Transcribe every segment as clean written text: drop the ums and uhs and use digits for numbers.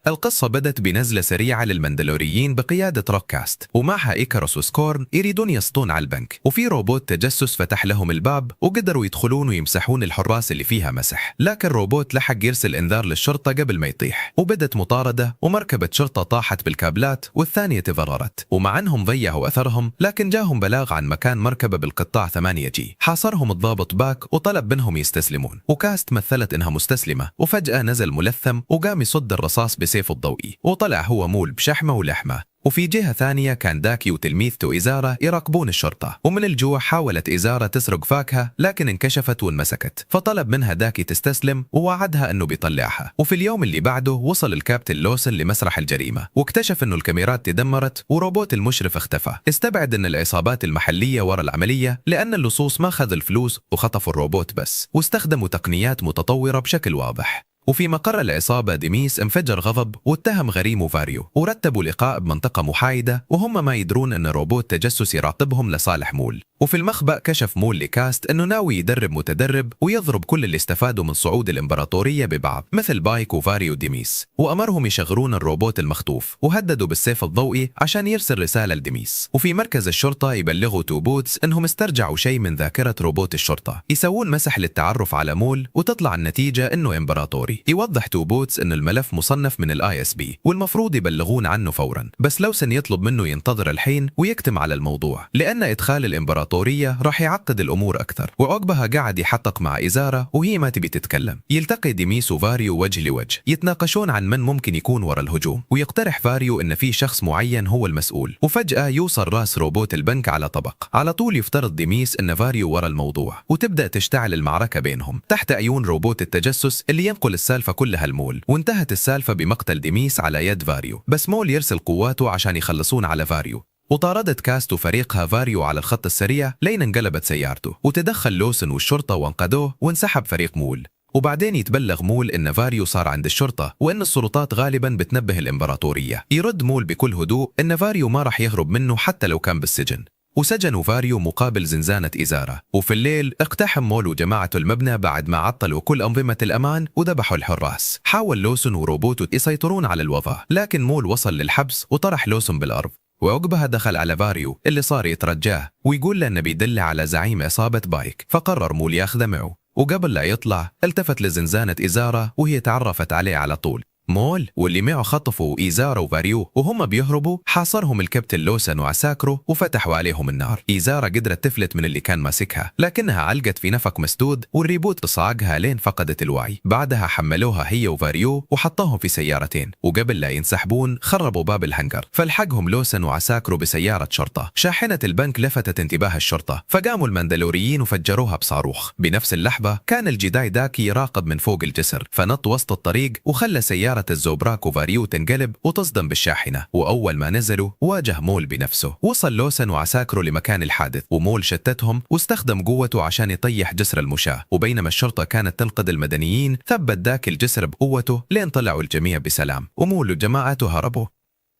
القصة بدت بنزلة سريعة للمندلوريين بقيادة روككاست، ومعها إيكاروس وسكورن يريدون يسطون على البنك، وفي روبوت تجسس فتح لهم الباب وقدروا يدخلون ويمسحون الحراس اللي فيها مسح. لكن روبوت لحق يرسل إنذار للشرطة قبل ما يطيح، وبدت مطاردة ومركبة شرطة طاحت بالكابلات والثانية تضررت. ومع أنهم ضيعوا أثرهم، لكن جاهم بلاغ عن مكان مركبة بالقطاع 8G. حاصرهم الضابط باك وطلب منهم يستسلمون، وكاست مثلت إنها مستسلمة، وفجأة نزل ملثم وقام يصد الرصاص بسيفه الضوئي، وطلع هو مول بشحمة ولحمة. وفي جهة ثانية كان داكي وتلميذته إيزارا يراقبون الشرطة، ومن الجوع حاولت إيزارا تسرق فاكهة لكن انكشفت وانمسكت، فطلب منها داكي تستسلم ووعدها أنه بيطلعها. وفي اليوم اللي بعده وصل الكابتن لوسن لمسرح الجريمة، واكتشف أنه الكاميرات تدمرت وروبوت المشرف اختفى. استبعد أن العصابات المحلية وراء العملية لأن اللصوص ما خذوا الفلوس وخطفوا الروبوت بس، واستخدموا تقنيات متطورة بشكل واضح. وفي مقر العصابة ديميس انفجر غضب واتهم غريمه فاريو، ورتبوا لقاء بمنطقة محايدة وهم ما يدرون أن روبوت تجسس يراقبهم لصالح مول. وفي المخبأ كشف مول لكاست أنه ناوي يدرب متدرب ويضرب كل اللي استفادوا من صعود الإمبراطورية ببعض مثل بايك وفاريو وديميس، وأمرهم يشغلون الروبوت المخطوف، وهددوا بالسيف الضوئي عشان يرسل رسالة لديميس. وفي مركز الشرطة يبلغوا تو بوتس أنهم استرجعوا شيء من ذاكرة روبوت الشرطة، يسوون مسح للتعرف على مول وتطلع النتيجة أنه إمبراطوري. يوضح تو بوتس أن الملف مصنف من ISB والمفروض يبلغون عنه فورا، بس لوسن يطلب منه ينتظر الحين ويكتم على الموضوع لأن إدخال الإمبراطورية راح يعقد الأمور أكثر. وعقبها قاعد يحقق مع إيزارا وهي ما تبي تتكلم. يلتقي ديميس وفاريو وجه لوجه، يتناقشون عن من ممكن يكون وراء الهجوم، ويقترح فاريو إن في شخص معين هو المسؤول. وفجأة يوصل راس روبوت البنك على طبق. على طول يفترض ديميس إن فاريو وراء الموضوع، وتبدأ تشتعل المعركة بينهم تحت عيون روبوت التجسس اللي ينقل السالفة كلها المول. وانتهت السالفة بمقتل ديميس على يد فاريو، بس مول يرسل قواته عشان يخلصون على فاريو. وطاردت كاست وفريقها فاريو على الخط السريع لين انقلبت سيارته، وتدخل لوسن والشرطة وانقذوه، وانسحب فريق مول. وبعدين يتبلغ مول إن فاريو صار عند الشرطة وإن السلطات غالباً بتنبه الإمبراطورية. يرد مول بكل هدوء إن فاريو ما راح يهرب منه حتى لو كان بالسجن، وسجنوا فاريو مقابل زنزانة إيزارا. وفي الليل اقتحم مول وجماعته المبنى بعد ما عطلوا كل أنظمة الأمان وذبحوا الحراس. حاول لوسن وروبوتو يسيطرون على الوضع، لكن مول وصل للحبس وطرح لوسن بالأرض. وعقبها دخل على فاريو اللي صار يترجاه ويقول له انه بيدل على زعيم عصابة بايك، فقرر مول ياخذه معه. وقبل لا يطلع التفت لزنزانة إيزارا وهي تعرفت عليه على طول. مول واللي معه خطفوا إيزارا وفاريو، وهم بيهربوا حاصرهم الكابتن لوسن وعساكره وفتحوا عليهم النار. إيزارا قدرت تفلت من اللي كان ماسكها، لكنها علقت في نفق مسدود والريبوت صعقها لين فقدت الوعي. بعدها حملوها هي وفاريو وحطوهم في سيارتين، وقبل لا ينسحبون خربوا باب الهنجر، فالحقهم لوسن وعساكره بسيارة شرطة. شاحنة البنك لفتت انتباه الشرطة، فقاموا المندلوريين وفجروها بصاروخ. بنفس اللحظة كان الجداي داكي يراقب من فوق الجسر، فنط وسط الطريق وخلى سيارة الزوبراك وفاريو تنقلب وتصدم بالشاحنة. وأول ما نزلوا واجه مول بنفسه. وصل لوسن وعساكره لمكان الحادث، ومول شتتهم واستخدم قوته عشان يطيح جسر المشاة. وبينما الشرطة كانت تنقذ المدنيين ثبت ذاك الجسر بقوته لين طلعوا الجميع بسلام، ومول وجماعته هربوا.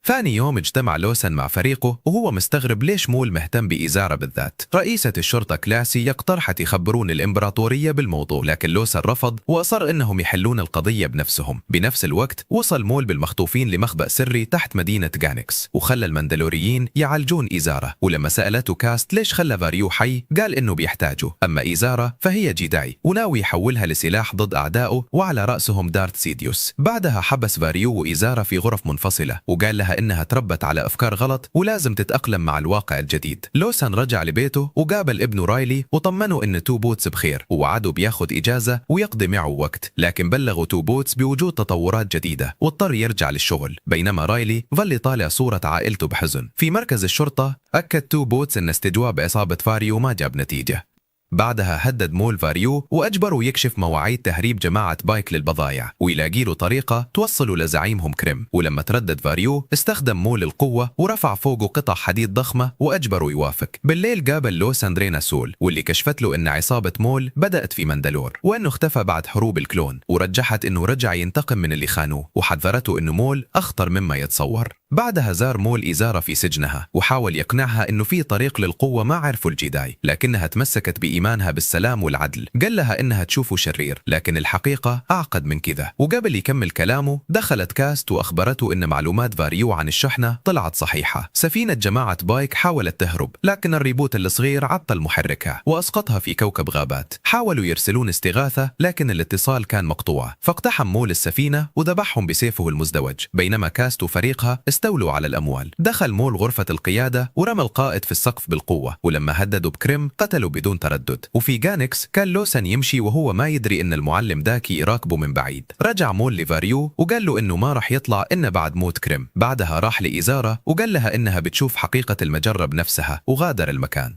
ثاني يوم اجتمع لوسن مع فريقه وهو مستغرب ليش مول مهتم بإيزارا بالذات. رئيسة الشرطة كلاسي اقترحت يخبرون الإمبراطورية بالموضوع، لكن لوسن رفض وأصر إنهم يحلون القضية بنفسهم. بنفس الوقت وصل مول بالمخطوفين لمخبأ سري تحت مدينة غانكس، وخلى المندلوريين يعالجون إيزارا. ولما سألته كاست ليش خلى فاريو حي، قال إنه بيحتاجه، أما إيزارا فهي جيداي وناوي يحولها لسلاح ضد أعدائه، وعلى رأسهم دارت سيديوس. بعدها حبس فاريو وإيزارا في غرف منفصلة، وقال لها إنها تربت على أفكار غلط ولازم تتأقلم مع الواقع الجديد. لوسن رجع لبيته وقابل ابنه رايلي وطمنه إن تو بوتس بخير، ووعده بياخد إجازة ويقضي معه وقت، لكن بلغوا تو بوتس بوجود تطورات جديدة واضطر يرجع للشغل. بينما رايلي ظل يطالع صورة عائلته بحزن. في مركز الشرطة أكد تو بوتس إن استجواب عصابة فاريو ما جاب نتيجة. بعدها هدد مول فاريو وأجبره يكشف مواعيد تهريب جماعة بايك للبضائع ويلاقي له طريقة توصله لزعيمهم كريم. ولما تردد فاريو استخدم مول القوة ورفع فوقه قطع حديد ضخمة وأجبره يوافق. بالليل قابل لوسن رينا سول واللي كشفت له إن عصابة مول بدأت في مندلور وإنه اختفى بعد حروب الكلون، ورجحت إنه رجع ينتقم من اللي خانوه، وحذرته إنه مول أخطر مما يتصور. بعدها زار مول إيزارا في سجنها وحاول يقنعها إنه في طريق للقوة ما عرفوا الجيداي، لكنها تمسكت بإيمانها بالسلام والعدل. قال لها إنها تشوفه شرير لكن الحقيقة أعقد من كذا. وقبل يكمل كلامه دخلت كاست وأخبرته إن معلومات فاريو عن الشحنة طلعت صحيحة. سفينة جماعة بايك حاولت تهرب لكن الريبوت الصغير عطل محركها وأسقطها في كوكب غابات. حاولوا يرسلون استغاثة لكن الاتصال كان مقطوع، فاقتحم مول السفينة وذبحهم بسيفه المزدوج. بينما كاست وفريقها استولوا على الأموال. دخل مول غرفة القيادة ورمى القائد في السقف بالقوة، ولما هددوا بكريم قتلوا بدون تردد. وفي جانكس كان لوسن يمشي وهو ما يدري إن المعلم داكي يراقبه من بعيد. رجع مول لفاريو وقال له إنه ما راح يطلع إن بعد موت كريم. بعدها راح لإيزارا وقال لها إنها بتشوف حقيقة المجرة بنفسها وغادر المكان.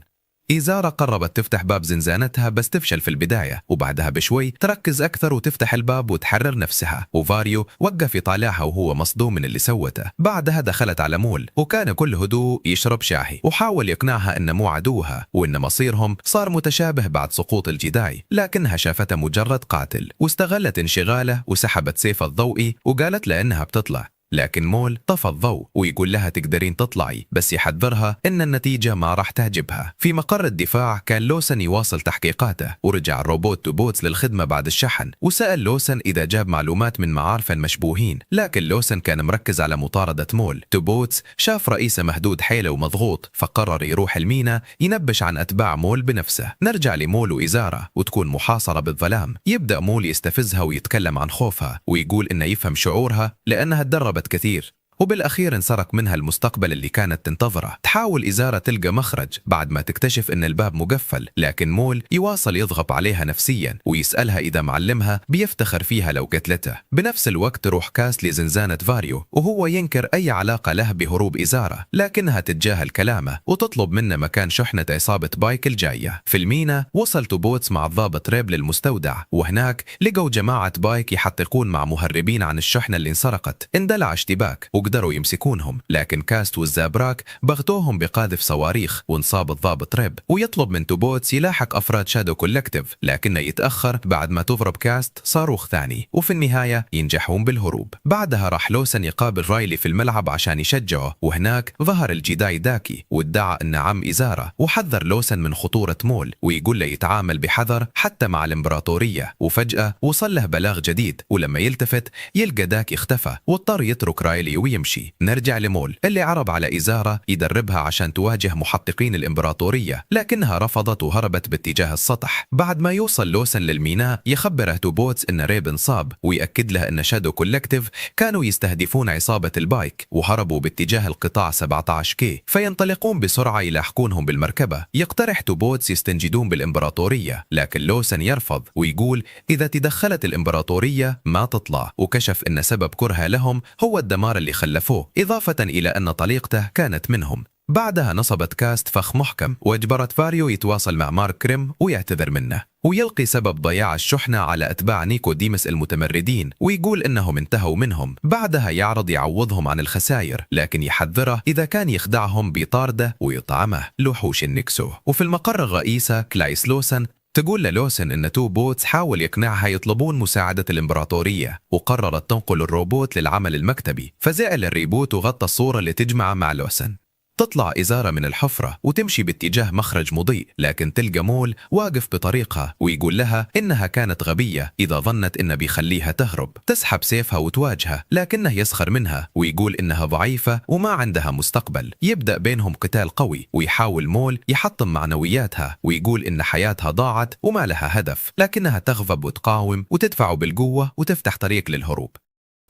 إيزارا قربت تفتح باب زنزانتها بس تفشل في البداية، وبعدها بشوي تركز أكثر وتفتح الباب وتحرر نفسها. وفاريو وقف يطالعها وهو مصدوم من اللي سوته. بعدها دخلت على مول وكان كل هدوء يشرب شاهي، وحاول يقنعها إنه مو عدوها وإن مصيرهم صار متشابه بعد سقوط الجداي، لكنها شافته مجرد قاتل واستغلت انشغاله وسحبت سيف الضوئي وقالت له إنها بتطلع. لكن مول طفى الضوء ويقول لها تقدرين تطلعي، بس يحذرها إن النتيجة ما راح تعجبها. في مقر الدفاع كان لوسن يواصل تحقيقاته، ورجع الروبوت توبوتس للخدمة بعد الشحن وسأل لوسن إذا جاب معلومات من معارف المشبوهين، لكن لوسن كان مركز على مطاردة مول. توبوتس شاف رئيسه مهدود حيله ومضغوط، فقرر يروح المينا ينبش عن أتباع مول بنفسه. نرجع لمول وإيزارا وتكون محاصرة بالظلام. يبدأ مول يستفزها ويتكلم عن خوفها ويقول إنه يفهم شعورها لأنها تدربت كثير، وبالأخير انسرق منها المستقبل اللي كانت تنتظره. تحاول إيزارا تلقى مخرج بعد ما تكتشف إن الباب مقفل، لكن مول يواصل يضغط عليها نفسيا ويسألها إذا معلمها بيفتخر فيها لو قتلته. بنفس الوقت تروح كاست لزنزانة فاريو وهو ينكر أي علاقة له بهروب إيزارا، لكنها تتجاهل كلامه وتطلب منه مكان شحنة عصابة بايك الجاية. في المينا وصل توبوتس مع الضابط ريب للمستودع، وهناك لقوا جماعة بايك يحققون مع مهربين عن الشحنة اللي انسرقت. اندلع اشتباك وقدروا يمسكونهم، لكن كاست والزابراك بغتوهم بقاذف صواريخ وانصاب الضابط ريب. ويطلب من توبوتس يلاحق أفراد شادو كولكتيف، لكنه يتأخر بعد ما تضرب كاست صاروخ ثاني، وفي النهاية ينجحون بالهروب. بعدها راح لوسن يقابل رايلي في الملعب عشان يشجعه، وهناك ظهر الجيداي داكي وادعى أنه عم إيزارا، وحذر لوسن من خطورة مول ويقول له يتعامل بحذر حتى مع الإمبراطورية. وفجأة وصل له بلاغ جديد، ولما يلتفت يلقى داكي اختفى واضطر يترك رايلي ويمشي. نرجع لمول اللي عرض على إيزارا يدربها عشان تواجه محققين الإمبراطورية، لكنها رفضت وهربت باتجاه السطح. بعد ما يوصل لوسن للميناء يخبره توبوتس إن ريب انصاب ويأكد له إن شادو كولكتيف كانوا يستهدفون عصابة البايك وهربوا باتجاه القطاع 17 كي، فينطلقون بسرعة يلاحقونهم بالمركبة. يقترح توبوتس يستنجدون بالإمبراطورية، لكن لوسن يرفض ويقول إذا تدخلت الإمبراطورية ما تطلع، وكشف إن سبب كرهها لهم هو الدمار اللي خلفوه، إضافة إلى أن طليقته كانت منهم. بعدها نصبت كاست فخ محكم واجبرت فاريو يتواصل مع مارك كريم ويعتذر منه، ويلقي سبب ضياع الشحنة على أتباع نيكوديمس المتمردين ويقول إنهم انتهوا منهم. بعدها يعرض يعوضهم عن الخسائر، لكن يحذره إذا كان يخدعهم بيطارده ويطعمه لوحوش النكسو. وفي المقر الرئيسة كلايس لوسن تقول للوسن إن توبوتس حاول يقنعها يطلبون مساعدة الإمبراطورية، وقررت تنقل الروبوت للعمل المكتبي. فزعل الريبوت وغطى الصورة اللي تجمع مع لوسن. تطلع إيزارا من الحفرة وتمشي باتجاه مخرج مضيء، لكن تلقى مول واقف بطريقها ويقول لها إنها كانت غبية إذا ظنت إنه بيخليها تهرب. تسحب سيفها وتواجهه، لكنه يسخر منها ويقول إنها ضعيفة وما عندها مستقبل. يبدأ بينهم قتال قوي ويحاول مول يحطم معنوياتها ويقول إن حياتها ضاعت وما لها هدف، لكنها تغضب وتقاوم وتدفعه بالقوة وتفتح طريق للهروب.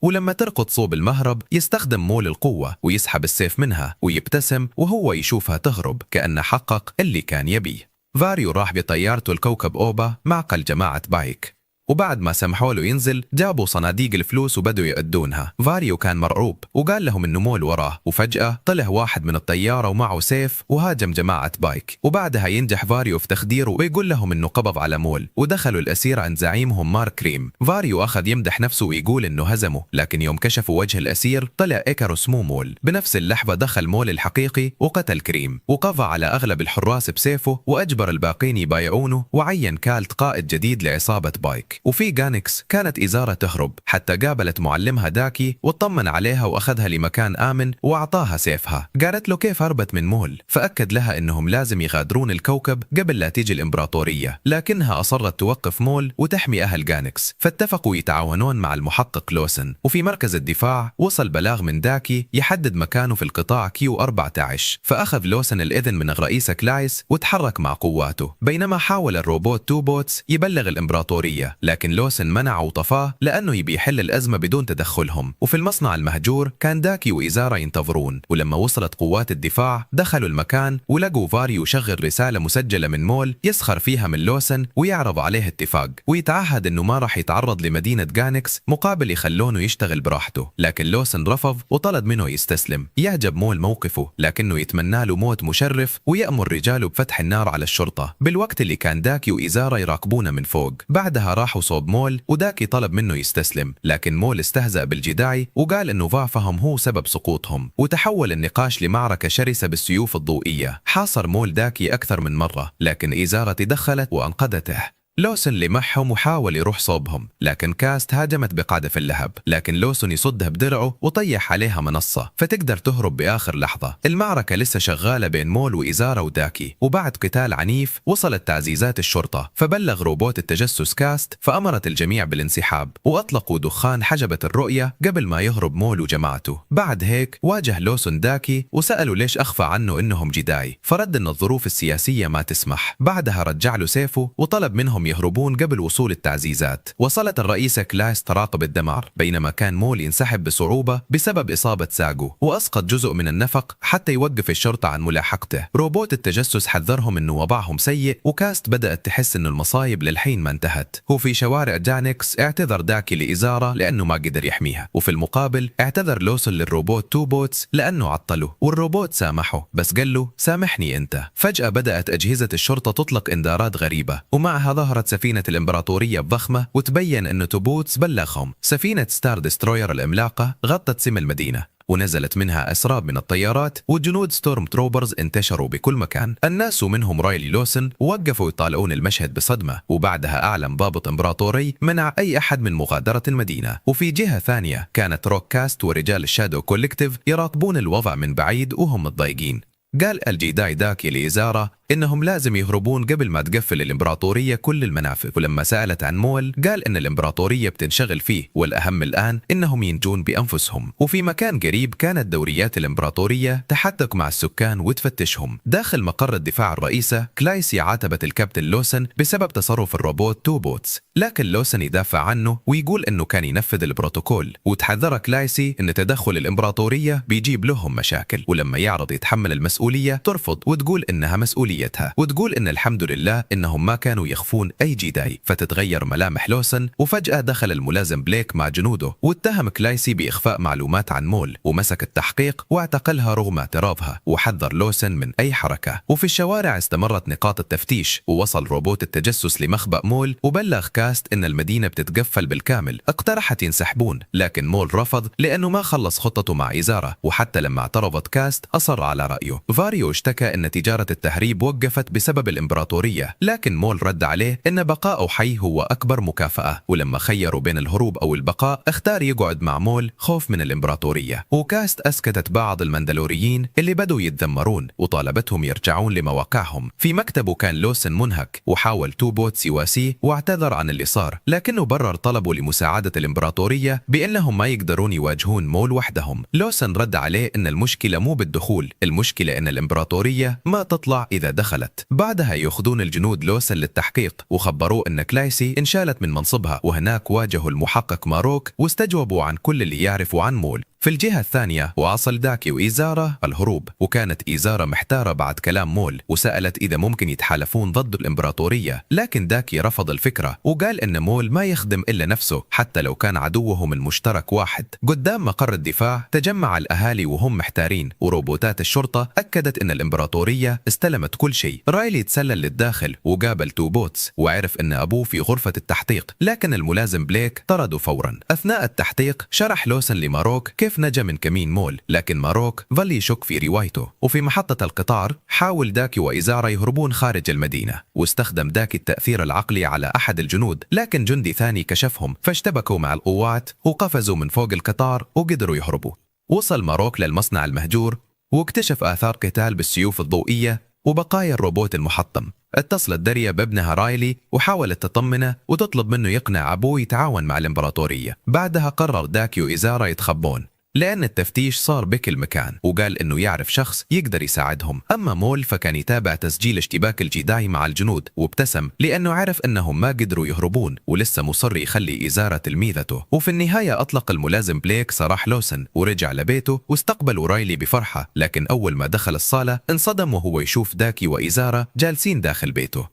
ولما ترقد صوب المهرب يستخدم مول القوة ويسحب السيف منها ويبتسم وهو يشوفها تهرب كأنه حقق اللي كان يبيه. فاريو راح بطيارته الكوكب أوبا معقل جماعة بايك، وبعد ما سمحوا له ينزل جابوا صناديق الفلوس وبدوا يأدونها. فاريو كان مرعوب وقال لهم إنه مول وراه، وفجأة طلع واحد من الطيارة ومعه سيف وهاجم جماعة بايك. وبعدها ينجح فاريو في تخديره ويقول لهم إنه قبض على مول، ودخلوا الأسير عند زعيمهم مارك كريم. فاريو أخذ يمدح نفسه ويقول إنه هزمه، لكن يوم كشفوا وجه الأسير طلع إيكاروس مو مول. بنفس اللحظة دخل مول الحقيقي وقتل كريم وقضى على أغلب الحراس بسيفه وأجبر الباقين يبايعونه، وعين كالت قائد جديد لعصابة بايك. هناك. وفي جانكس كانت إيزارا تهرب حتى قابلت معلمها داكي واطمن عليها وأخذها لمكان آمن وأعطاها سيفها. قالت له كيف هربت من مول، فأكد لها إنهم لازم يغادرون الكوكب قبل لا تيجي الإمبراطورية، لكنها أصرت توقف مول وتحمي أهل جانكس. فاتفقوا يتعاونون مع المحقق لوسن. وفي مركز الدفاع وصل بلاغ من داكي يحدد مكانه في القطاع كيو 14، فأخذ لوسن الإذن من رئيس كلايس وتحرك مع قواته. بينما حاول الروبوت تو بوتس يبلغ الإمبراطورية، لكن لوسن منعه وطفاه لأنه يبي يحل الأزمة بدون تدخلهم. وفي المصنع المهجور كان داكي وإيزارا ينتظرون، ولما وصلت قوات الدفاع دخلوا المكان ولقوا فاريو يشغل رسالة مسجلة من مول يسخر فيها من لوسن ويعرض عليه اتفاق ويتعهد انه ما راح يتعرض لمدينة جانكس مقابل يخلونه يشتغل براحته. لكن لوسن رفض وطلب منه يستسلم. يعجب مول موقفه لكنه يتمنى له موت مشرف ويأمر رجاله بفتح النار على الشرطة بالوقت اللي كان داكي وإيزارا يراقبونه من فوق. بعدها راحوا صوب مول وداكي طلب منه يستسلم، لكن مول استهزأ بالجداعي وقال انه ضعفهم هو سبب سقوطهم. وتحول النقاش لمعركة شرسة بالسيوف الضوئية. حاصر مول داكي أكثر من مرة، لكن إيزارا تدخلت وأنقذته. لوسن لمحهم وحاول يروح صوبهم، لكن كاست هاجمت بقذف اللهب، لكن لوسن يصدها بدرعه وطيح عليها منصة فتقدر تهرب بآخر لحظة. المعركة لسه شغالة بين مول وإيزارا وداكي، وبعد قتال عنيف وصلت تعزيزات الشرطة فبلغ روبوت التجسس كاست، فأمرت الجميع بالانسحاب وأطلقوا دخان حجبت الرؤية قبل ما يهرب مول وجماعته. بعد هيك واجه لوسن داكي وسألوا ليش أخفى عنه إنهم جداعي، فرد إن الظروف السياسية ما تسمح. بعدها رجع له سيفه وطلب منهم يهربون قبل وصول التعزيزات. وصلت الرئيسة كلايس تراقب الدمار، بينما كان مول ينسحب بصعوبة بسبب إصابة ساقو، وأسقط جزء من النفق حتى يوقف الشرطة عن ملاحقته. روبوت التجسس حذرهم إنه وضعهم سيء، وكاست بدأت تحس إنه المصايب للحين ما انتهت. وفي شوارع جانكس اعتذر داكي لإيزارا لأنه ما قدر يحميها، وفي المقابل اعتذر لوسن للروبوت تو بوتس لأنه عطله، والروبوت سامحه بس قال له سامحني أنت. فجأة بدأت أجهزة الشرطة تطلق إنذارات غريبة، ومعها ظهرت سفينة الإمبراطورية الضخمة وتبين أن توبوتس بلغهم. سفينة ستار دستروير العملاقة غطت سم المدينة ونزلت منها أسراب من الطيارات، وجنود ستورم تروبرز انتشروا بكل مكان. الناس ومنهم رايلي لوسن وقفوا يطالعون المشهد بصدمة، وبعدها أعلن ضابط إمبراطوري منع أي أحد من مغادرة المدينة. وفي جهة ثانية كانت روك كاست ورجال الشادو كوليكتيف يراقبون الوضع من بعيد وهم متضايقين. قال الجداعي داكي لإيزارا إنهم لازم يهربون قبل ما تقفل الإمبراطورية كل المنافذ، ولما سألت عن مول قال إن الإمبراطورية بتنشغل فيه والأهم الآن إنهم ينجون بأنفسهم. وفي مكان قريب كانت دوريات الإمبراطورية تحدث مع السكان وتفتشهم. داخل مقر الدفاع الرئيسة كلايسي عاتبت الكابتن لوسن بسبب تصرف الروبوت تو بوتس، لكن لوسن يدافع عنه ويقول إنه كان ينفذ البروتوكول، وتحذر كلايسي إن تدخل الإمبراطورية بيجيب لهم مشاكل، ولما يعرض يتحمل المسؤولية ترفض وتقول إنها مسؤولية، وتقول إن الحمد لله إنهم ما كانوا يخفون أي جداي. فتتغير ملامح لوسن، وفجأة دخل الملازم بليك مع جنوده واتهم كلايسي بإخفاء معلومات عن مول، ومسك التحقيق واعتقلها رغم اعترافها، وحذر لوسن من أي حركة. وفي الشوارع استمرت نقاط التفتيش، ووصل روبوت التجسس لمخبأ مول وبلغ كاست إن المدينة بتتقفل بالكامل. اقترحت ينسحبون، لكن مول رفض لأنه ما خلص خطته مع إيزارا، وحتى لما اعترضت كاست أصر على رأيه. فاريو اشتكى إن تجارة التهريب وقفت بسبب الإمبراطورية، لكن مول رد عليه إن بقاءه حي هو أكبر مكافأة، ولما خيروا بين الهروب أو البقاء اختار يقعد مع مول خوف من الإمبراطورية. وكاست أسكتت بعض المندلوريين اللي بدوا يتذمرون وطالبتهم يرجعون لمواقعهم. في مكتبه كان لوسن منهك، وحاول تو بوتس يواسيه واعتذر عن اللي صار، لكنه برر طلبه لمساعدة الإمبراطورية بأنهم ما يقدرون يواجهون مول وحدهم. لوسن رد عليه إن المشكلة مو بالدخول، المشكلة إن الإمبراطورية ما تطلع إذا دخلت. بعدها يأخذون الجنود لوسن للتحقيق، وخبروه أن كلايسي انشالت من منصبها، وهناك واجهوا المحقق ماروك واستجوبوا عن كل اللي يعرفوا عن مول. في الجهة الثانية واصل داكي وإيزارا الهروب، وكانت إيزارا محتارة بعد كلام مول وسألت إذا ممكن يتحالفون ضد الإمبراطورية، لكن داكي رفض الفكرة وقال إن مول ما يخدم إلا نفسه حتى لو كان عدوهم المشترك واحد. قدام مقر الدفاع تجمع الأهالي وهم محتارين، وروبوتات الشرطة أكدت إن الإمبراطورية استلمت كل شيء. رايلي تسلل للداخل وقابل تو بوتس وعرف إن أبوه في غرفة التحقيق، لكن الملازم بليك طرده فورا. أثناء التحقيق شرح لوسن لماروك كيف وكيف نجا من كمين مول، لكن ماروك ظل يشك في روايته. وفي محطة القطار حاول داكي وإيزارا يهربون خارج المدينة، واستخدم داكي التأثير العقلي على أحد الجنود، لكن جندي ثاني كشفهم فاشتبكوا مع القوات وقفزوا من فوق القطار وقدروا يهربوا. وصل ماروك للمصنع المهجور واكتشف آثار قتال بالسيوف الضوئية وبقايا الروبوت المحطم. اتصلت داريا بابنها رايلي وحاولت تطمنه وتطلب منه يقنع أبوه يتعاون مع الإمبراطورية. بعدها قرر داكي وإيزارا يتخبون لأن التفتيش صار بكل مكان، وقال إنه يعرف شخص يقدر يساعدهم. أما مول فكان يتابع تسجيل اشتباك الجيداي مع الجنود، وابتسم لأنه عرف إنهم ما قدروا يهربون ولسه مصر يخلي إيزارا تلميذته. وفي النهاية أطلق الملازم بليك سراح لوسن ورجع لبيته، واستقبل رايلي بفرحة، لكن أول ما دخل الصالة انصدم وهو يشوف داكي وإيزارا جالسين داخل بيته.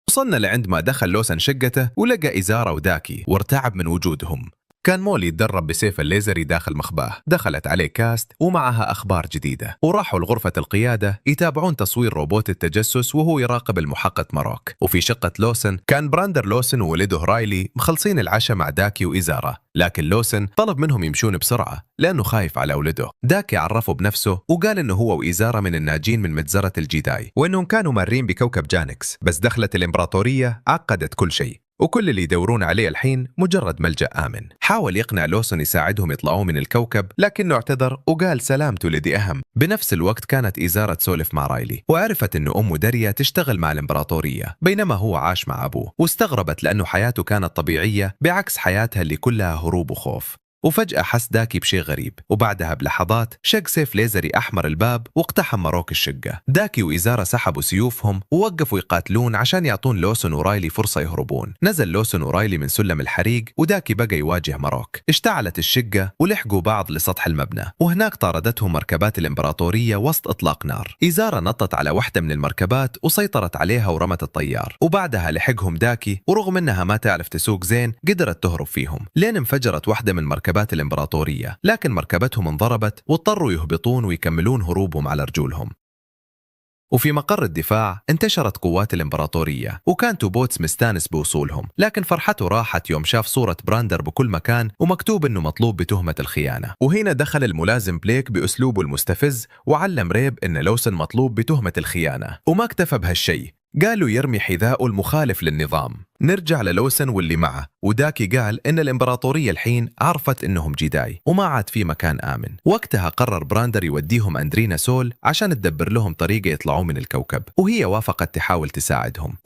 وصلنا لعند ما دخل لوسن شقته ولقى إيزارا وداكي وارتعب من وجودهم. كان مول يتدرب بسيف الليزري داخل مخباه. دخلت عليه كاست ومعها أخبار جديدة، وراحوا لغرفة القيادة يتابعون تصوير روبوت التجسس وهو يراقب المحقق ماروك. وفي شقة لوسن كان براندر لوسن وولده رايلي مخلصين العشاء مع داكي وإيزارا، لكن لوسن طلب منهم يمشون بسرعة لأنه خايف على ولده. داكي عرفه بنفسه وقال إنه هو وإيزارا من الناجين من مجزرة الجيداي، وإنهم كانوا مارين بكوكب جانكس، بس دخلت الإمبراطورية عقدت كل شيء، وكل اللي يدورون عليه الحين مجرد ملجأ آمن. حاول يقنع لوسن يساعدهم يطلعون من الكوكب، لكنه اعتذر وقال سلامته لدي أهم. بنفس الوقت كانت إيزارا تسولف مع رايلي، وعرفت إنه أم داريا تشتغل مع الإمبراطورية بينما هو عاش مع أبوه، واستغربت لأنه حياته كانت طبيعية بعكس حياتها اللي كلها هروب وخوف. وفجأة حس داكي بشيء غريب، وبعدها بلحظات شق سيف ليزري أحمر الباب واقتحم ماروك الشقة. داكي وإيزارا سحبوا سيوفهم ووقفوا يقاتلون عشان يعطون لوسن ورايلي فرصة يهربون. نزل لوسن ورايلي من سلم الحريق، وداكي بقى يواجه ماروك. اشتعلت الشقة ولحقوا بعض لسطح المبنى، وهناك طاردتهم مركبات الإمبراطورية وسط إطلاق نار. إيزارا نطت على واحدة من المركبات وسيطرت عليها ورمت الطيار، وبعدها لحقهم داكي، ورغم إنها ما تعرف تسوق زين قدرت تهرب فيهم لين انفجرت واحدة من مركبات الإمبراطورية، لكن مركبتهم انضربت واضطروا يهبطون ويكملون هروبهم على رجولهم. وفي مقر الدفاع انتشرت قوات الإمبراطورية، وكان توبوتس مستانس بوصولهم، لكن فرحته راحت يوم شاف صورة براندر بكل مكان ومكتوب إنه مطلوب بتهمة الخيانة. وهنا دخل الملازم بليك بأسلوبه المستفز وعلم ريب إن لوسن مطلوب بتهمة الخيانة، وما اكتفى بهالشيء، قالوا يرمي حذاءه المخالف للنظام. نرجع للوسن واللي معه، وداكي قال إن الإمبراطورية الحين عرفت إنهم جيداي وما عاد في مكان آمن. وقتها قرر براندر يوديهم أندرينا سول عشان تدبر لهم طريقة يطلعوا من الكوكب، وهي وافقت تحاول تساعدهم.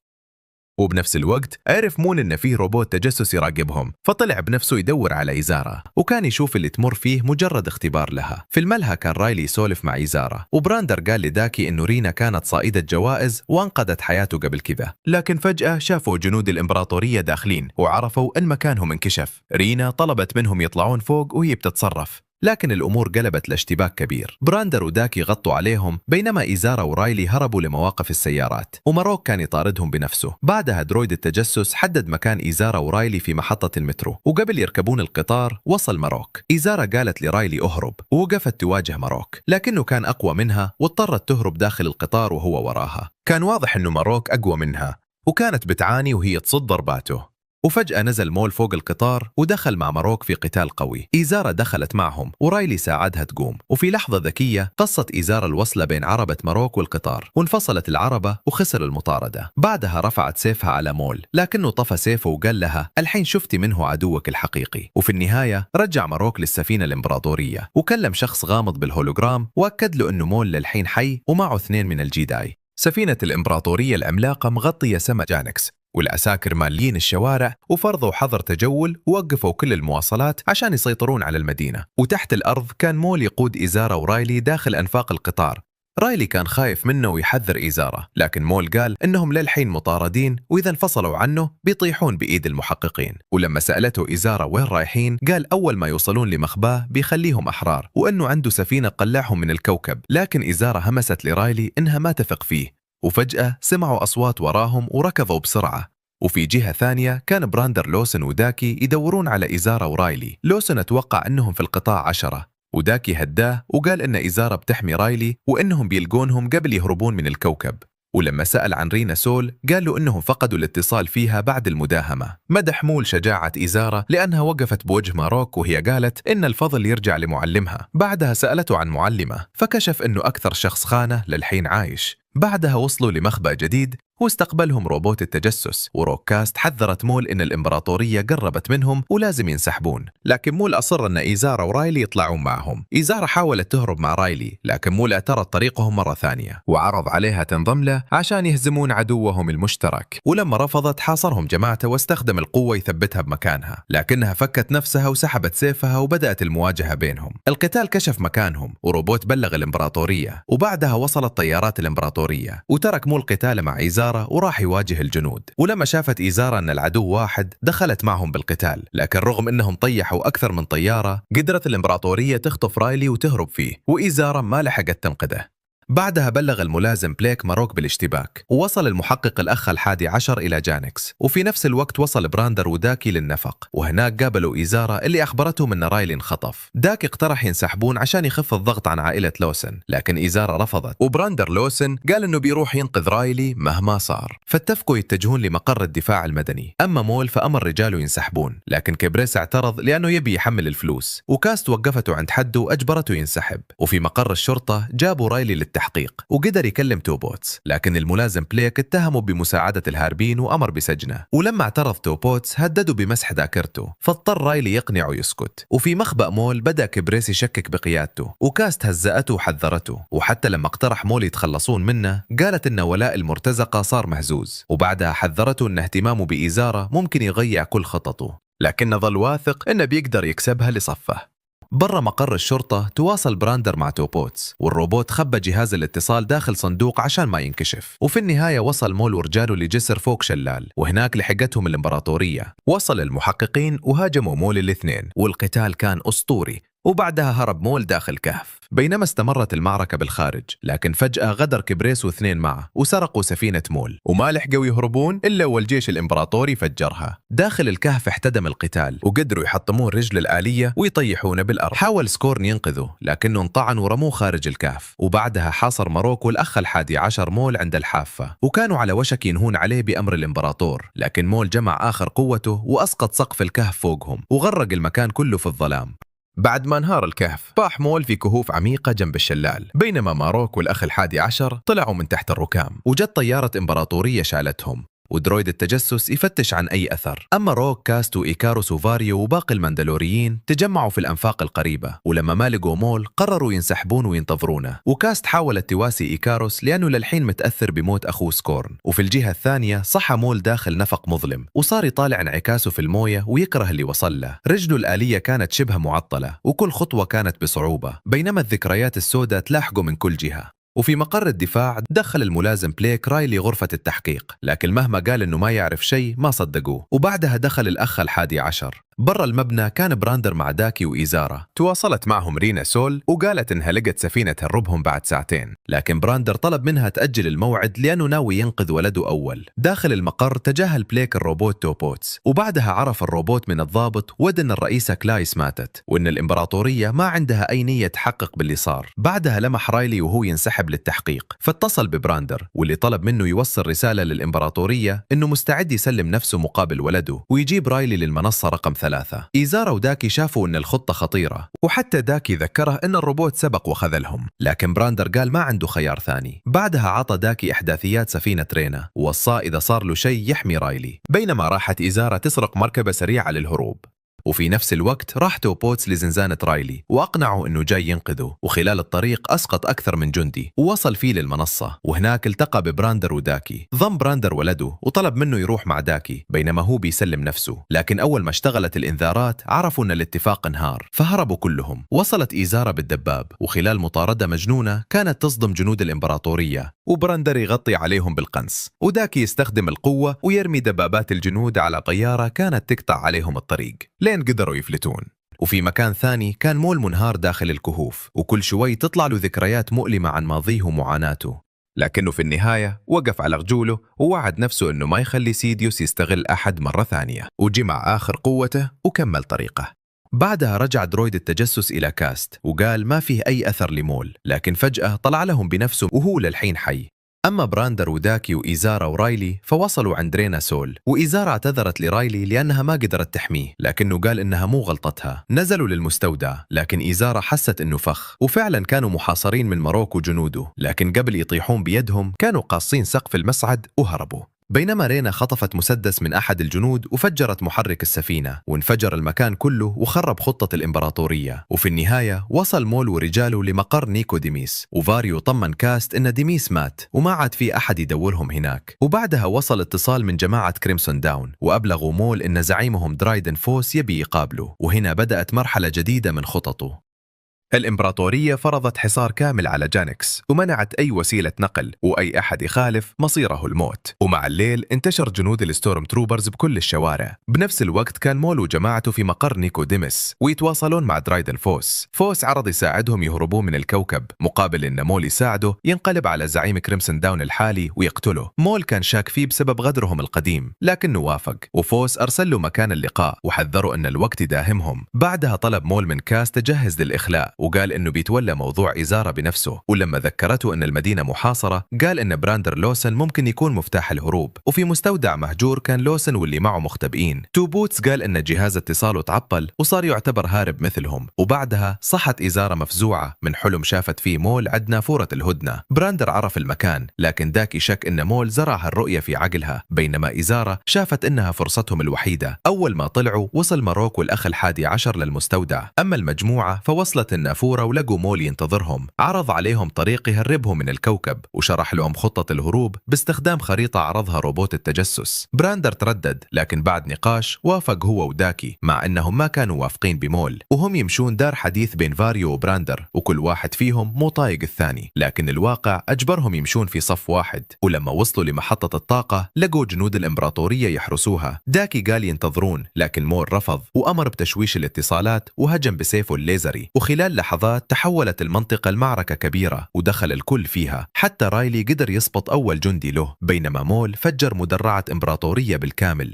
وبنفس الوقت عرف مون إن فيه روبوت تجسس يراقبهم، فطلع بنفسه يدور على إيزارا، وكان يشوف اللي تمر فيه مجرد اختبار لها. في الملهى كان رايلي يسولف مع إيزارا، وبراندر قال لداكي إنه رينا كانت صائدة جوائز وانقذت حياته قبل كذا، لكن فجأة شافوا جنود الإمبراطورية داخلين وعرفوا إن مكانهم انكشف. رينا طلبت منهم يطلعون فوق وهي بتتصرف، لكن الأمور قلبت لاشتباك كبير. براندر وداكي غطوا عليهم بينما إيزارا ورايلي هربوا لمواقف السيارات، وماروك كان يطاردهم بنفسه. بعدها درويد التجسس حدد مكان إيزارا ورايلي في محطة المترو، وقبل يركبون القطار وصل ماروك. إيزارا قالت لرايلي أهرب، ووقفت تواجه ماروك، لكنه كان أقوى منها واضطرت تهرب داخل القطار وهو وراها. كان واضح إنه ماروك أقوى منها، وكانت بتعاني وهي تصد ضرباته. وفجأة نزل مول فوق القطار ودخل مع ماروك في قتال قوي. إيزارا دخلت معهم ورايلي ساعدها تقوم، وفي لحظة ذكية قصت إيزارا الوصلة بين عربة ماروك والقطار، وانفصلت العربة وخسر المطاردة. بعدها رفعت سيفها على مول، لكنه طفى سيفه وقال لها الحين شفتي من هو عدوك الحقيقي. وفي النهاية رجع ماروك للسفينة الإمبراطورية، وكلم شخص غامض بالهولوجرام وأكد له أنه مول للحين حي ومعه 2 من الجيداي. سفينة الإمبراطورية العملاقة مغطية سما جانكس، والعساكر مالين الشوارع وفرضوا حظر تجول ووقفوا كل المواصلات عشان يسيطرون على المدينة. وتحت الأرض كان مول يقود إيزارا ورايلي داخل أنفاق القطار. رايلي كان خايف منه ويحذر إيزارا، لكن مول قال إنهم للحين مطاردين وإذا انفصلوا عنه بيطيحون بإيد المحققين. ولما سألته إيزارا وين رايحين قال أول ما يوصلون لمخباه بيخليهم أحرار، وإنه عنده سفينة قلعهم من الكوكب. لكن إيزارا همست لرايلي إنها ما تثق فيه، وفجأة سمعوا أصوات وراهم وركضوا بسرعة. وفي جهة ثانية كان براندر لوسن وداكي يدورون على إيزارا ورايلي. لوسن اتوقع أنهم في القطاع 10، وداكي هداه وقال إن إيزارا بتحمي رايلي وإنهم بيلقونهم قبل يهربون من الكوكب. ولما سأل عن رينا سول قال له إنهم فقدوا الاتصال فيها بعد المداهمة. مدح مول شجاعة إيزارا لأنها وقفت بوجه ماروك وهي قالت إن الفضل يرجع لمعلمها. بعدها سألته عن معلمة فكشف إنه أكثر شخص خانه للحين عايش. بعدها وصلوا لمخبأ جديد واستقبلهم روبوت التجسس، وروكاست حذرت مول إن الإمبراطورية قربت منهم ولازم ينسحبون، لكن مول أصر أن إيزارا ورايلي يطلعون معهم. إيزارا حاولت تهرب مع رايلي لكن مول اعترض طريقهم مرة ثانية وعرض عليها تنضم له عشان يهزمون عدوهم المشترك، ولما رفضت حاصرهم جماعته واستخدم القوة يثبتها بمكانها، لكنها فكت نفسها وسحبت سيفها وبدأت المواجهة بينهم. القتال كشف مكانهم وروبوت بلغ الإمبراطورية، وبعدها وصلت طيارات الإمبراطورية وترك مول قتاله مع إيزارا وراح يواجه الجنود. ولما شافت إيزارا أن العدو واحد دخلت معهم بالقتال، لكن رغم أنهم طيحوا أكثر من طيارة قدرت الإمبراطورية تخطف رايلي وتهرب فيه، وإيزارا ما لحقت تنقذه. بعدها بلغ الملازم بليك ماروك بالاشتباك، ووصل المحقق الأخ ال11 إلى جانكس، وفي نفس الوقت وصل براندر وداكي للنفق، وهناك قابلوا إيزارا اللي أخبرتهم أن رايلي انخطف. داكي اقترح ينسحبون عشان يخف الضغط عن عائلة لوسن، لكن إيزارا رفضت، وبراندر لوسن قال أنه بيروح ينقذ رايلي مهما صار. فاتفقوا يتجهون لمقر الدفاع المدني. أما مول فأمر رجاله ينسحبون، لكن كبريس اعترض لأنه يبي يحمل الفلوس، وكاست وقفته عند حده وأجبرته ينسحب. وفي مقر الشرطة جابوا رايلي التحقيق وقدر يكلم توبوتس، لكن الملازم بليك اتهمه بمساعدة الهاربين وأمر بسجنه. ولما اعترض توبوتس هددوا بمسح ذاكرته، فاضطر رايلي يقنعه يسكت. وفي مخبأ مول بدأ كبريس يشكك بقيادته، وكاست هزأته وحذرته، وحتى لما اقترح مول يتخلصون منه قالت إن ولاء المرتزقة صار مهزوز، وبعدها حذرته إن اهتمامه بإيزارا ممكن يضيع كل خططه، لكنه ظل واثق إنه بيقدر يكسبها لصفه. برا مقر الشرطة تواصل براندر مع توبوتس، والروبوت خبى جهاز الاتصال داخل صندوق عشان ما ينكشف. وفي النهاية وصل مول ورجاله لجسر فوق شلال، وهناك لحقتهم الإمبراطورية. وصل المحققين وهاجموا مول الاثنين، والقتال كان أسطوري. وبعدها هرب مول داخل كهف، بينما استمرت المعركة بالخارج، لكن فجأة غدر كبريس واثنين معه وسرقوا سفينة مول، وما لحقوا يهربون إلا والجيش الإمبراطوري فجرها. داخل الكهف احتدم القتال، وقدروا يحطمون رجل الآلية ويطيحونه بالأرض. حاول سكورن ينقذه لكنه انطعن ورموه خارج الكهف. وبعدها حاصر ماروك والأخ ال11 مول عند الحافة، وكانوا على وشك ينهون عليه بأمر الإمبراطور، لكن مول جمع آخر قوته وأسقط سقف الكهف فوقهم وغرق المكان كله في الظلام. بعد ما انهار الكهف طاح مول في كهوف عميقة جنب الشلال، بينما ماروك والأخ ال11 طلعوا من تحت الركام، وجت طيارة إمبراطورية شالتهم، ودرويد التجسس يفتش عن أي أثر. أما روك، كاست وإيكاروس وفاريو وباقي المندلوريين تجمعوا في الأنفاق القريبة، ولما ما لقوا مول قرروا ينسحبون وينتظرونه. وكاست حاولت تواسي إيكاروس لأنه للحين متأثر بموت أخوه سكورن، وفي الجهة الثانية صحى مول داخل نفق مظلم وصار يطالع انعكاسه في الموية ويكره اللي وصل له. رجله الآلية كانت شبه معطلة وكل خطوة كانت بصعوبة، بينما الذكريات السوداء تلاحقه من كل جهة. وفي مقر الدفاع دخل الملازم بليك رايلي غرفة التحقيق، لكن مهما قال إنه ما يعرف شيء ما صدقوه. وبعدها دخل الأخ ال11. برا المبنى كان براندر مع داكي وإيزارا. تواصلت معهم رينا سول وقالت إنها لقت سفينة تهربهم بعد ساعتين، لكن براندر طلب منها تأجل الموعد لأنه ناوي ينقذ ولده أول. داخل المقر تجاهل بليك الروبوت توبوتس، وبعدها عرف الروبوت من الضابط ود إن الرئيسة كلايس ماتت، وإن الإمبراطورية ما عندها أي نية تحقق باللي صار. بعدها لمح رايلي وهو ينسحب للتحقيق، فاتصل ببراندر واللي طلب منه يوصل رسالة للإمبراطورية إنه مستعد يسلم نفسه مقابل ولده ويجيب رايلي للمنصة رقم 3. إيزارا وداكي شافوا إن الخطة خطيرة، وحتى داكي ذكره إن الروبوت سبق وخذلهم، لكن براندر قال ما عنده خيار ثاني. بعدها عطى داكي إحداثيات سفينة رينا ووصاه إذا صار له شيء يحمي رايلي، بينما راحت إيزارا تسرق مركبة سريعة للهروب. وفي نفس الوقت راح توبوتس لزنزانة رايلي وأقنعه إنه جاي ينقذه، وخلال الطريق أسقط أكثر من جندي ووصل فيه للمنصة، وهناك التقى ببراندر وداكي. ضم براندر ولده وطلب منه يروح مع داكي بينما هو بيسلم نفسه، لكن أول ما اشتغلت الإنذارات عرفوا إن الاتفاق انهار فهربوا كلهم. وصلت إيزارا بالدباب، وخلال مطاردة مجنونة كانت تصدم جنود الإمبراطورية، وبراندر يغطي عليهم بالقنص، وداكي يستخدم القوة ويرمي دبابات الجنود على طيارة كانت تقطع عليهم الطريق لين قدروا يفلتون. وفي مكان ثاني كان مول منهار داخل الكهوف، وكل شوي تطلع له ذكريات مؤلمة عن ماضيه ومعاناته، لكنه في النهاية وقف على رجوله ووعد نفسه أنه ما يخلي سيديوس يستغل أحد مرة ثانية، وجمع آخر قوته وكمل طريقه. بعدها رجع درويد التجسس إلى كاست وقال ما فيه أي أثر لمول، لكن فجأة طلع لهم بنفسه وهو للحين حي. أما براندر وداكي وإيزارا ورايلي فوصلوا عند رينا سول، وإيزارا اعتذرت لرايلي لأنها ما قدرت تحميه، لكنه قال إنها مو غلطتها. نزلوا للمستودع، لكن إيزارا حست إنه فخ، وفعلا كانوا محاصرين من ماروك وجنوده، لكن قبل يطيحون بيدهم كانوا قاصين سقف المصعد وهربوا. بينما رينا خطفت مسدس من أحد الجنود وفجرت محرك السفينة، وانفجر المكان كله وخرب خطة الإمبراطورية. وفي النهاية وصل مول ورجاله لمقر نيكو ديميس، وفاريو طمن كاست إن ديميس مات وما عاد في أحد يدورهم هناك. وبعدها وصل اتصال من جماعة كريمسون داون، وأبلغوا مول إن زعيمهم درايدن فوس يبي يقابله، وهنا بدأت مرحلة جديدة من خططه. الإمبراطورية فرضت حصار كامل على جانكس ومنعت أي وسيلة نقل، وأي أحد يخالف مصيره الموت. ومع الليل انتشر جنود الستورم تروبرز بكل الشوارع. بنفس الوقت كان مول وجماعته في مقر نيكو ديمس ويتواصلون مع درايدن فوس. فوس عرض يساعدهم يهربون من الكوكب مقابل إن مول يساعده ينقلب على زعيم كريمسون داون الحالي ويقتله. مول كان شاك فيه بسبب غدرهم القديم، لكنه وافق، وفوس أرسل له مكان اللقاء وحذروا أن الوقت يداهمهم. بعدها طلب مول من كاس تجهز للإخلاء، وقال إنه بيتولى موضوع إيزارا بنفسه. ولما ذكرته إن المدينة محاصرة قال إن براندر لوسن ممكن يكون مفتاح الهروب. وفي مستودع مهجور كان لوسن واللي معه مختبئين. تو بوتس قال إن جهاز اتصاله تعطل وصار يعتبر هارب مثلهم. وبعدها صحت إيزارا مفزوعة من حلم شافت فيه مول عند نافورة الهدنة. براندر عرف المكان، لكن داكي شك إن مول زرع هالرؤية في عقلها، بينما إيزارا شافت إنها فرصتهم الوحيدة. أول ما طلعوا وصل ماروك والأخ ال11 للمستودع. أما المجموعة فوصلت النافورة ولقوا مول ينتظرهم. عرض عليهم طريق يهربهم من الكوكب، وشرح لهم خطة الهروب باستخدام خريطة عرضها روبوت التجسس. براندر تردد، لكن بعد نقاش وافق هو وداكي، مع أنهم ما كانوا وافقين بمول. وهم يمشون دار حديث بين فاريو وبراندر، وكل واحد فيهم مو طايق الثاني، لكن الواقع أجبرهم يمشون في صف واحد. ولما وصلوا لمحطة الطاقة لقوا جنود الإمبراطورية يحرسوها. داكي قال ينتظرون، لكن مول رفض وأمر بتشويش الاتصالات وهجم بسيفه الليزري. وخلال لحظات تحولت المنطقة لمعركة كبيرة ودخل الكل فيها، حتى رايلي قدر يسقط أول جندي له، بينما مول فجر مدرعة إمبراطورية بالكامل.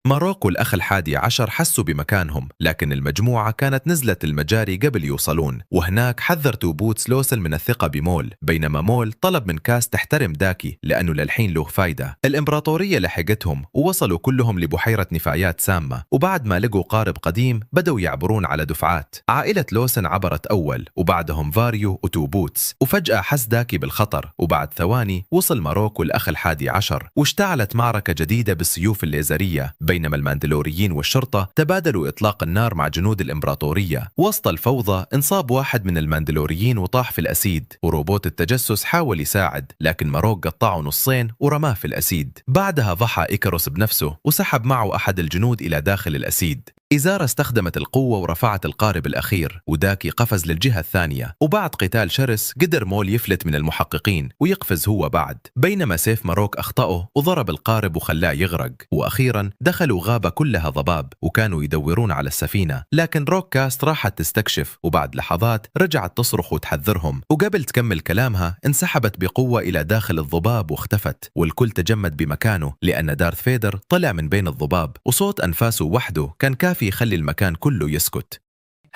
ماروك والأخ ال11 حسوا بمكانهم، لكن المجموعة كانت نزلت المجاري قبل يوصلون، وهناك حذر تو بوتس لوسن من الثقة بمول، بينما مول طلب من كاس تحترم داكي لأنه للحين له فايدة. الإمبراطورية لحقتهم ووصلوا كلهم لبحيرة نفايات سامة، وبعد ما لقوا قارب قديم بدوا يعبرون على دفعات. عائلة لوسن عبرت أول، وبعدهم فاريو وتو بوتس، وفجأة حس داكي بالخطر، وبعد ثواني وصل ماروك والأخ ال11 واشتعلت معركة جديدة بالسيوف الليزرية، بينما الماندلوريين والشرطة تبادلوا إطلاق النار مع جنود الإمبراطورية. وسط الفوضى انصاب واحد من الماندلوريين وطاح في الأسيد، وروبوت التجسس حاول يساعد، لكن ماروك قطعه نصين ورماه في الأسيد. بعدها ضحى إيكاروس بنفسه وسحب معه أحد الجنود إلى داخل الأسيد. إيزارا استخدمت القوة ورفعت القارب الأخير، وداكي قفز للجهة الثانية. وبعد قتال شرس قدر مول يفلت من المحققين ويقفز هو بعد، بينما سيف ماروك أخطأه وضرب القارب وخلاه يغرق. وأخيرا دخلوا غابة كلها ضباب وكانوا يدورون على السفينة، لكن روك كاست راحت تستكشف، وبعد لحظات رجعت تصرخ وتحذرهم، وقبل تكمل كلامها انسحبت بقوة إلى داخل الضباب واختفت. والكل تجمد بمكانه لأن دارث فيدر طلع من بين الضباب، وصوت أنفاسه وحده كان كافي يخلي المكان كله يسكت.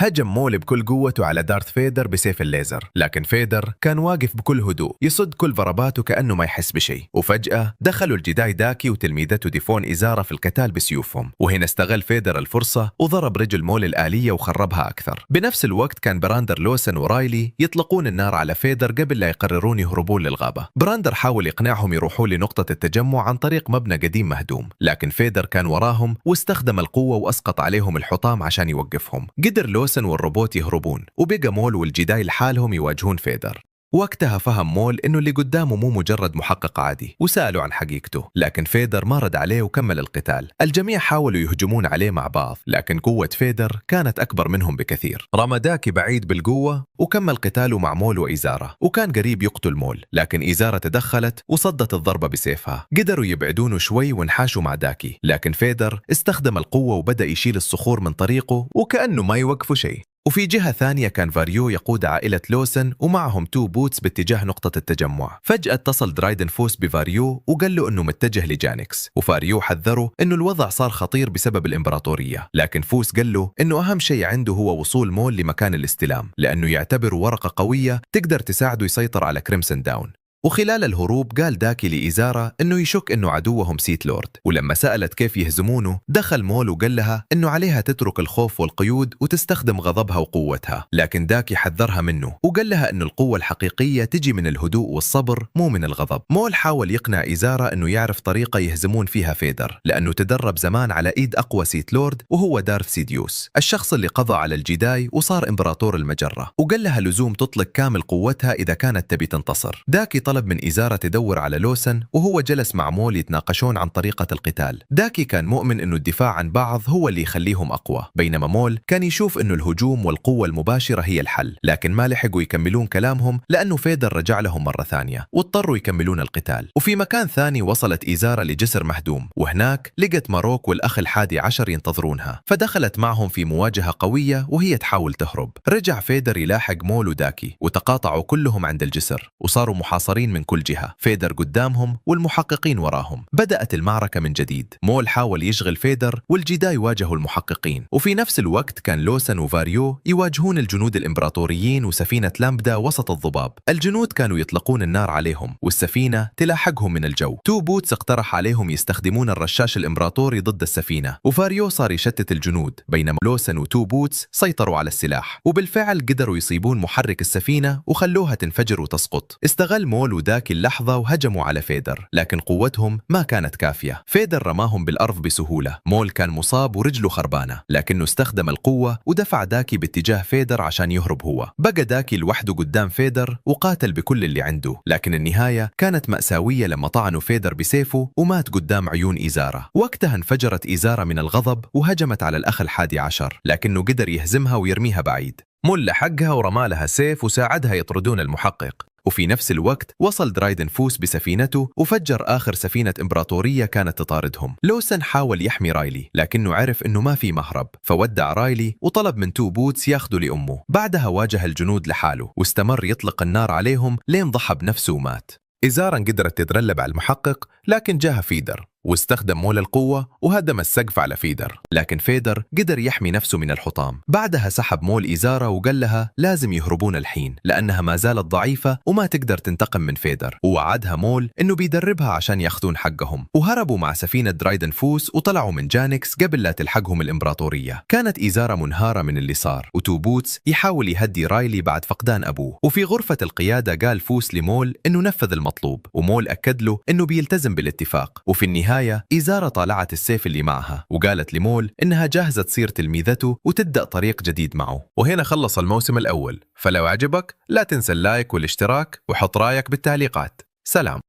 هجم مول بكل قوته على دارث فيدر بسيف الليزر، لكن فيدر كان واقف بكل هدوء يصد كل ضرباته كأنه ما يحس بشيء. وفجأة دخلوا الجداي داكي وتلميذته ديفون إيزارا في القتال بسيوفهم، وهنا استغل فيدر الفرصة وضرب رجل مول الآلية وخربها أكثر. بنفس الوقت كان براندر لوسن ورايلي يطلقون النار على فيدر قبل لا يقررون يهربون للغابة. براندر حاول يقنعهم يروحوا لنقطة التجمع عن طريق مبنى قديم مهدوم، لكن فيدر كان وراهم واستخدم القوة وأسقط عليهم الحطام عشان يوقفهم. قدر لوسن والروبوت يهربون، وبقى مول والجداي لحالهم يواجهون فيدر. وقتها فهم مول إنه اللي قدامه مو مجرد محقق عادي، وسألوا عن حقيقته، لكن فيدر ما رد عليه وكمل القتال. الجميع حاولوا يهجمون عليه مع بعض، لكن قوة فيدر كانت أكبر منهم بكثير. رمى داكي بعيد بالقوة وكمل قتاله مع مول وإيزارا، وكان قريب يقتل مول، لكن إيزارا تدخلت وصدت الضربة بسيفها. قدروا يبعدونه شوي وانحاشوا مع داكي، لكن فيدر استخدم القوة وبدأ يشيل الصخور من طريقه وكأنه ما يوقفوا شيء. وفي جهة ثانية كان فاريو يقود عائلة لوسن ومعهم تو بوتس باتجاه نقطة التجمع. فجأة اتصل درايدن فوس بفاريو وقال له انه متجه لجانكس، وفاريو حذره انه الوضع صار خطير بسبب الامبراطورية، لكن فوس قال له انه اهم شيء عنده هو وصول مول لمكان الاستلام، لانه يعتبر ورقة قوية تقدر تساعده يسيطر على كريمسون داون. وخلال الهروب قال داكي لإيزارا إنه يشك إنه عدوهم سيت لورد، ولما سألت كيف يهزمونه دخل مول وقال لها إنه عليها تترك الخوف والقيود وتستخدم غضبها وقوتها، لكن داكي حذرها منه وقال لها إنه القوة الحقيقية تجي من الهدوء والصبر مو من الغضب. مول حاول يقنع إيزارا إنه يعرف طريقة يهزمون فيها فيدر لأنه تدرب زمان على إيد أقوى سيت لورد وهو دارث سيديوس، الشخص اللي قضى على الجداي وصار إمبراطور المجرة، وقال لها لزوم تطلق كامل قوتها إذا كانت تبي تنتصر. داكي طلب من إيزارا تدور على لوسن وهو جلس مع مول يتناقشون عن طريقة القتال. داكي كان مؤمن إنه الدفاع عن بعض هو اللي يخليهم أقوى، بينما مول كان يشوف إنه الهجوم والقوة المباشرة هي الحل، لكن ما لحقوا يكملون كلامهم لأنه فيدر رجع لهم مرة ثانية واضطروا يكملون القتال. وفي مكان ثاني وصلت إيزارا لجسر مهدوم، وهناك لقت ماروك والأخ ال11 ينتظرونها، فدخلت معهم في مواجهة قوية وهي تحاول تهرب. رجع فيدر يلاحق مول وداكي وتقاطعوا كلهم عند الجسر وصاروا محاصرين من كل جهة، فيدر قدامهم والمحققين وراهم. بدأت المعركة من جديد، مول حاول يشغل فيدر والجداي واجهوا المحققين، وفي نفس الوقت كان لوسن وفاريو يواجهون الجنود الإمبراطوريين وسفينة لامبدا وسط الضباب. الجنود كانوا يطلقون النار عليهم والسفينة تلاحقهم من الجو. تو بوتس اقترح عليهم يستخدمون الرشاش الإمبراطوري ضد السفينة، وفاريو صار يشتت الجنود، بينما لوسن وتو بوتس سيطروا على السلاح وبالفعل قدروا يصيبون محرك السفينة وخلوها تنفجر وتسقط. استغل مول وداكي اللحظة وهجموا على فيدر، لكن قوتهم ما كانت كافية. فيدر رماهم بالأرض بسهولة. مول كان مصاب ورجله خربانة، لكنه استخدم القوة ودفع داكي باتجاه فيدر عشان يهرب هو. بقى داكي لوحده قدام فيدر وقاتل بكل اللي عنده، لكن النهاية كانت مأساوية لما طعنوا فيدر بسيفه ومات قدام عيون إيزارا. وقتها انفجرت إيزارا من الغضب وهجمت على الأخ ال11، لكنه قدر يهزمها ويرميها بعيد. مول لحقها ورمى لها سيف وساعدها يطردون المحقق. وفي نفس الوقت وصل درايدن فوس بسفينته وفجر آخر سفينة إمبراطورية كانت تطاردهم. لوسن حاول يحمي رايلي، لكنه عرف إنه ما في مهرب، فودع رايلي وطلب من تو بوتس ياخذوا لأمه. بعدها واجه الجنود لحاله واستمر يطلق النار عليهم لين ضحى بنفسه ومات. إيزارا قدرت تتغلب على المحقق، لكن جاها فيدر واستخدم مول القوة وهدم السقف على فيدر، لكن فيدر قدر يحمي نفسه من الحطام. بعدها سحب مول إيزارا وقال لها لازم يهربون الحين لأنها ما زالت ضعيفة وما تقدر تنتقم من فيدر، ووعدها مول إنه بيدربها عشان ياخذون حقهم. وهربوا مع سفينة درايدن فوس وطلعوا من جانكس قبل لا تلحقهم الإمبراطورية. كانت إيزارا منهارة من اللي صار، وتو بوتس يحاول يهدي رايلي بعد فقدان أبوه. وفي غرفة القيادة قال فوس لمول إنه نفذ المطلوب، ومول أكد له إنه بيلتزم بالاتفاق. وفي النهاية إيزارا طالعت السيف اللي معها وقالت لمول إنها جاهزة تصير تلميذته وتبدأ طريق جديد معه. وهنا خلص الموسم الأول، فلو عجبك لا تنسى اللايك والاشتراك وحط رايك بالتعليقات. سلام.